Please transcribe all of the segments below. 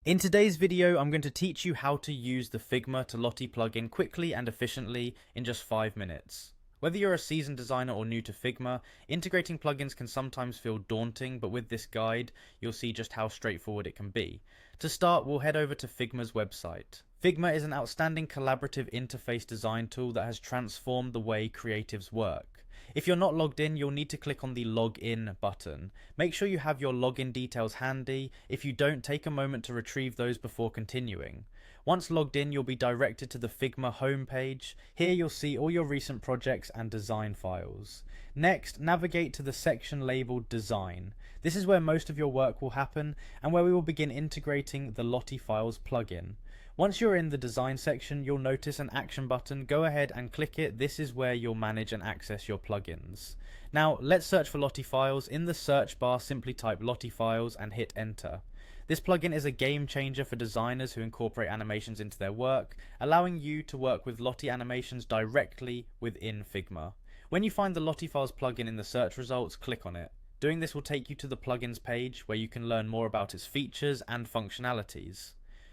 In today's video, I'm going to teach you how to use the Figma to Lottie plugin quickly and efficiently in just 5 minutes. Whether you're a seasoned designer or new to Figma, integrating plugins can sometimes feel daunting, but with this guide, you'll see just how straightforward it can be. To start, we'll head over to Figma's website. Figma is an outstanding collaborative interface design tool that has transformed the way creatives work. If you're not logged in, you'll need to click on the Login button. Make sure you have your login details handy. If you don't, take a moment to retrieve those before continuing. Once logged in, you'll be directed to the Figma homepage. Here you'll see all your recent projects and design files. Next, navigate to the section labeled Design. This is where most of your work will happen and where we will begin integrating the Lottie Files plugin. Once you're in the design section, you'll notice an action button. Go ahead and click it. This is where you'll manage and access your plugins. Now, let's search for Lottie Files. In the search bar, simply type Lottie Files and hit enter. This plugin is a game changer for designers who incorporate animations into their work, allowing you to work with Lottie animations directly within Figma. When you find the Lottie Files plugin in the search results, click on it. Doing this will take you to the plugins page where you can learn more about its features and functionalities.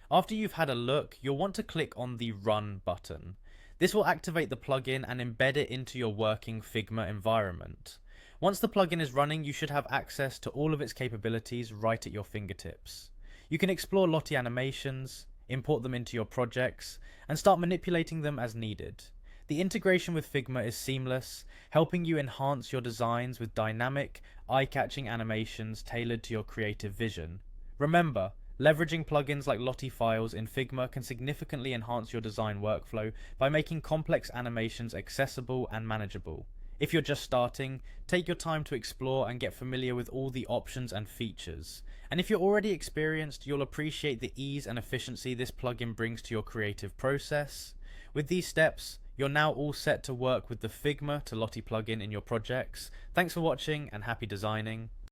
After you've had a look, you'll want to click on the Run button. This will activate the plugin and embed it into your working Figma environment. Once the plugin is running, you should have access to all of its capabilities right at your fingertips. You can explore Lottie animations, import them into your projects, and start manipulating them as needed. The integration with Figma is seamless, helping you enhance your designs with dynamic, eye-catching animations tailored to your creative vision. Remember, leveraging plugins like Lottie Files in Figma can significantly enhance your design workflow by making complex animations accessible and manageable. If you're just starting, take your time to explore and get familiar with all the options and features. And if you're already experienced, you'll appreciate the ease and efficiency this plugin brings to your creative process. With these steps, you're now all set to work with the Figma to Lottie plugin in your projects. Thanks for watching and happy designing.